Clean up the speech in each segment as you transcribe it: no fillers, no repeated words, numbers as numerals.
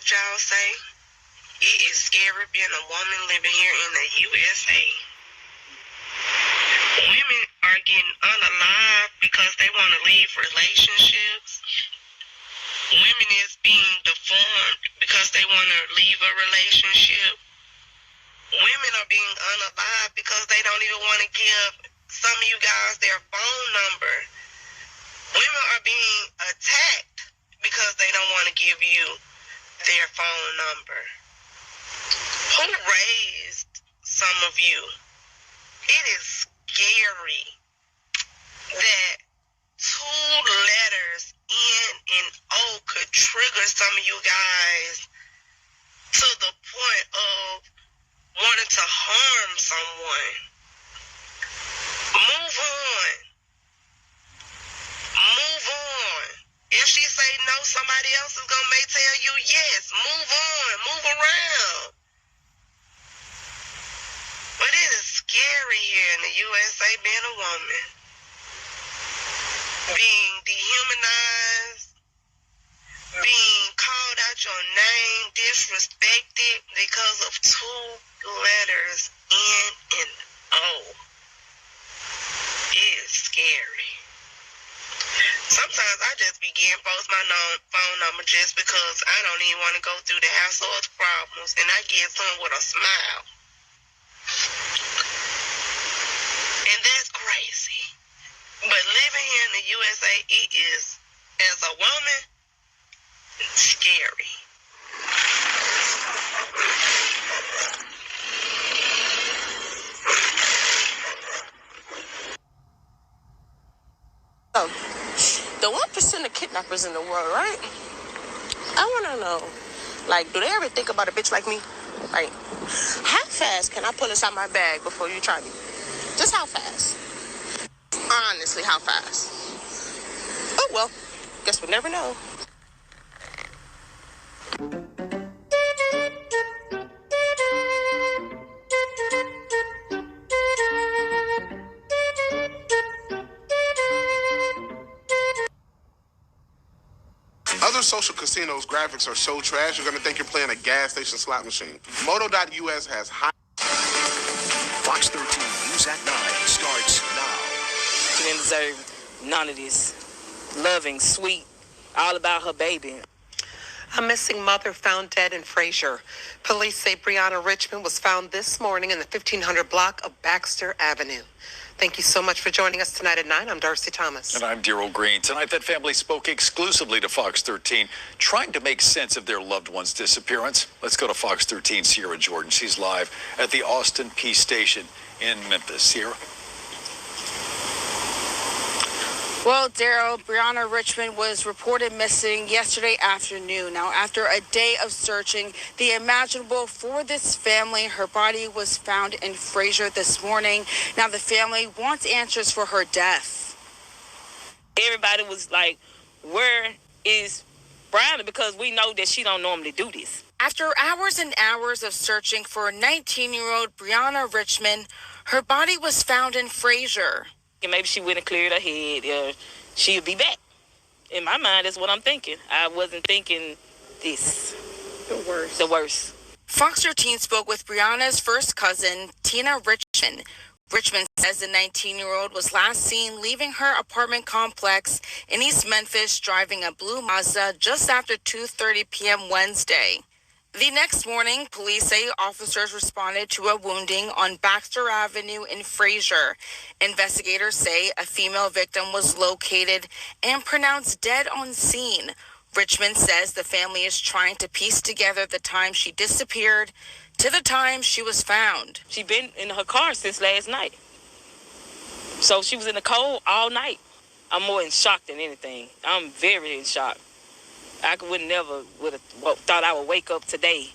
what y'all say. It is scary being a woman living here in the USA. Women are getting unalive because they want to leave relationships. Women is being deformed because they want to leave a relationship. Women are being unalive because they don't even want to give some of you guys their phone number. Women are being attacked because they don't want to give you their phone number. Who raised some of you? It is scary that 2 letters N and O could trigger some of you guys to the point of wanting to harm someone. Move on. Move on. If she say no, somebody else is going to tell you yes. Move on. Move around. But it is scary here in the USA being a woman. Being dehumanized. Being called out your name, disrespected because of 2 letters, N and O. It is scary. Sometimes I just begin post my phone number just because I don't even want to go through the hassle of the problems, and I get some with a smile. And that's crazy. But living here in the USA, it is, as a woman, scary. Oh, the 1% of kidnappers in the world, right? I want to know, like, do they ever think about a bitch like me? Like, how fast can I pull this out my bag before you try me? Just how fast? Honestly, how fast? Oh, well, guess we'll never know. Other social casinos' graphics are so trash, you're going to think you're playing a gas station slot machine. Moto.us has high... Fox 13 News at 9 starts now. She didn't deserve none of this. Loving, sweet, all about her baby. A missing mother found dead in Fraser. Police say Brianna Richmond was found this morning in the 1500 block of Baxter Avenue. Thank you so much for joining us tonight at 9. I'm Darcy Thomas. And I'm Daryl Green. Tonight, that family spoke exclusively to Fox 13, trying to make sense of their loved one's disappearance. Let's go to Fox 13, Sierra Jordan. She's live at the Austin Peay Station in Memphis. Sierra? Well, Daryl, Brianna Richmond was reported missing yesterday afternoon. Now, after a day of searching the imaginable for this family, her body was found in Fraser this morning. Now, the family wants answers for her death. Everybody was like, where is Brianna? Because we know that she don't normally do this. After hours and hours of searching for 19-year-old Brianna Richmond, her body was found in Fraser. And maybe she went and cleared her head. She'll be back. In my mind, that's what I'm thinking. I wasn't thinking this. The worst. Fox 13 spoke with Brianna's first cousin, Tina Richmond. Richmond says the 19-year-old was last seen leaving her apartment complex in East Memphis, driving a blue Mazda just after 2:30 p.m. Wednesday. The next morning, police say officers responded to a wounding on Baxter Avenue in Fraser. Investigators say a female victim was located and pronounced dead on scene. Richmond says the family is trying to piece together the time she disappeared to the time she was found. She been in her car since last night. So she was in the cold all night. I'm more in shock than anything. I'm very in shock. I would have thought I would wake up today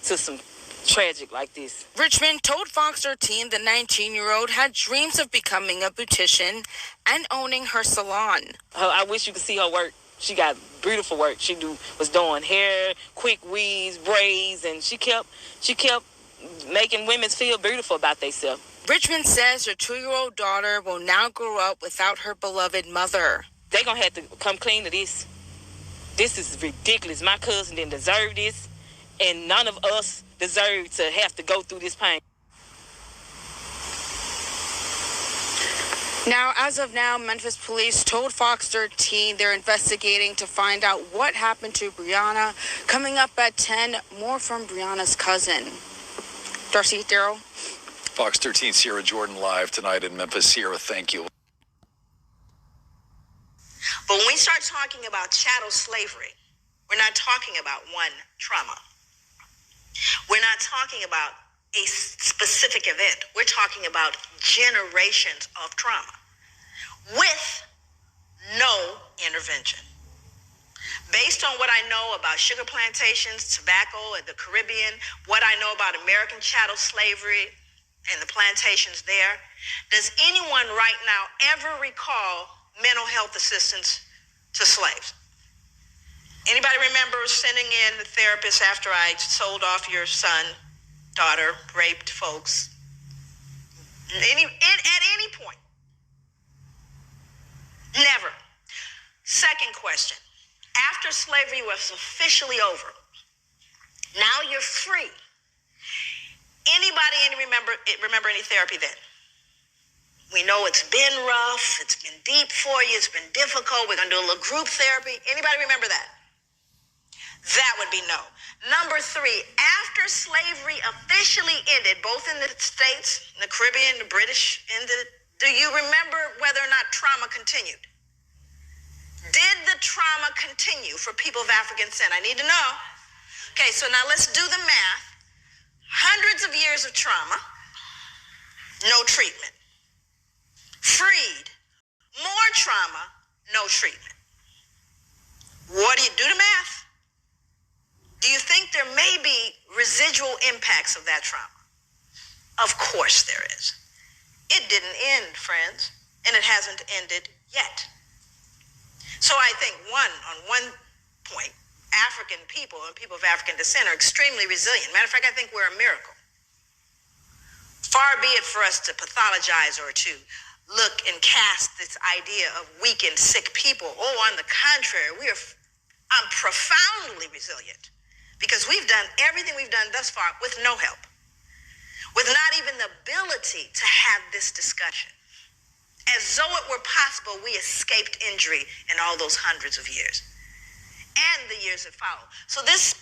to some tragic like this. Richmond told Fox 13 the 19-year-old had dreams of becoming a beautician and owning her salon. I wish you could see her work. She got beautiful work. She was doing hair, quick weaves, braids, and she kept making women feel beautiful about themselves. Richmond says her 2-year-old daughter will now grow up without her beloved mother. They're going to have to come clean to this. This is ridiculous. My cousin didn't deserve this. and none of us deserve to have to go through this pain. Now, as of now, Memphis police told Fox 13 they're investigating to find out what happened to Breonna. Coming up at 10, more from Breonna's cousin. Darcy, Daryl. Fox 13 Sierra Jordan live tonight in Memphis. Sierra, thank you. But when we start talking about chattel slavery, we're not talking about one trauma. We're not talking about a specific event. We're talking about generations of trauma with no intervention. Based on what I know about sugar plantations, tobacco in the Caribbean, what I know about American chattel slavery and the plantations there, does anyone right now ever recall mental health assistance to slaves? Anybody remember sending in the therapist after I sold off your son, daughter, raped folks? At any point? Never. Second question. After slavery was officially over, now you're free. Anybody remember any therapy then? We know it's been rough, it's been deep for you, it's been difficult. We're going to do a little group therapy. Anybody remember that? That would be no. Number 3, after slavery officially ended, both in the States, in the Caribbean, the British, do you remember whether or not trauma continued? Did the trauma continue for people of African descent? I need to know. Okay, so now let's do the math. Hundreds of years of trauma, no treatment. Freed, more trauma, no treatment. What do you do the math? Do you think there may be residual impacts of that trauma? Of course there is. It didn't end, friends, and it hasn't ended yet. So I think on one point, African people and people of African descent are extremely resilient. Matter of fact, I think we're a miracle. Far be it for us to pathologize or to look and cast this idea of weak and sick people. Oh, on the contrary, we are profoundly resilient because we've done everything we've done thus far with no help, with not even the ability to have this discussion. As though it were possible, we escaped injury in all those hundreds of years and the years that follow. So this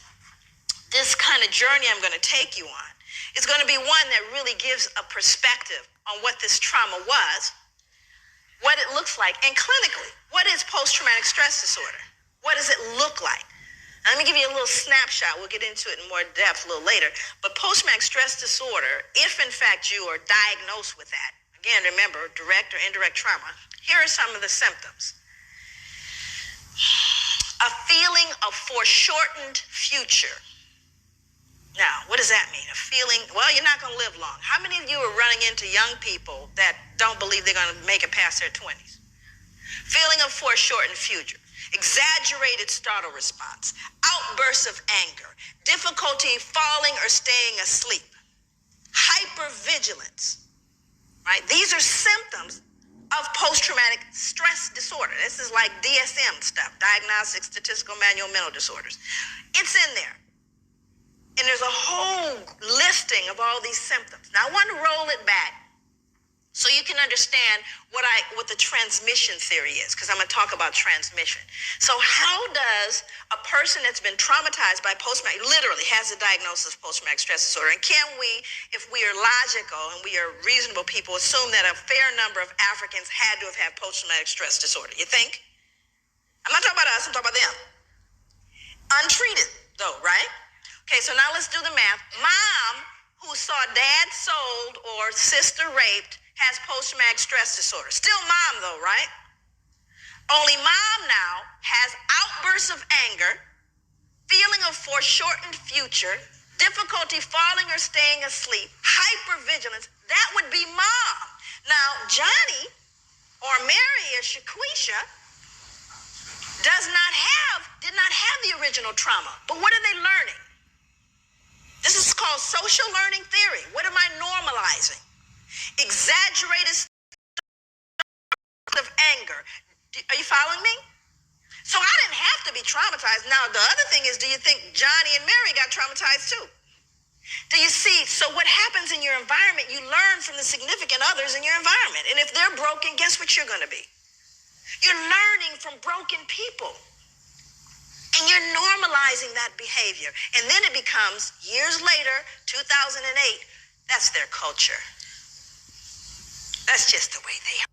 kind of journey I'm going to take you on is going to be one that really gives a perspective on what this trauma was, what it looks like, and clinically, what is post-traumatic stress disorder? What does it look like? Let me give you a little snapshot. We'll get into it in more depth a little later. But post-traumatic stress disorder, if in fact you are diagnosed with that, again, remember, direct or indirect trauma, here are some of the symptoms. A feeling of foreshortened future. Now, what does that mean? A feeling, well, you're not going to live long. How many of you are running into young people that don't believe they're going to make it past their 20s? Feeling of foreshortened future. Exaggerated startle response. Outbursts of anger. Difficulty falling or staying asleep. Hypervigilance. Right? These are symptoms of post-traumatic stress disorder. This is like DSM stuff, Diagnostic Statistical Manual Mental Disorders. It's in there. And there's a whole listing of all these symptoms. Now, I want to roll it back so you can understand what the transmission theory is, because I'm going to talk about transmission. So how does a person that's been traumatized by post-traumatic, literally has a diagnosis of post-traumatic stress disorder, and can we, if we are logical and we are reasonable people, assume that a fair number of Africans had to have had post-traumatic stress disorder? You think? I'm not talking about us, I'm talking about them. Untreated, though, right? Okay, so now let's do the math. Mom, who saw dad sold or sister raped, has post-traumatic stress disorder. Still mom, though, right? Only mom now has outbursts of anger, feeling of foreshortened future, difficulty falling or staying asleep, hypervigilance. That would be mom. Now, Johnny or Mary or Shaquisha did not have the original trauma. But what are they learning? This is called social learning theory. What am I normalizing? Exaggerated of anger. Are you following me? So I didn't have to be traumatized. Now, the other thing is, do you think Johnny and Mary got traumatized too? Do you see? So what happens in your environment, you learn from the significant others in your environment. And if they're broken, guess what you're going to be? You're learning from broken people. And you're normalizing that behavior. And then it becomes, years later, 2008, that's their culture. That's just the way they are.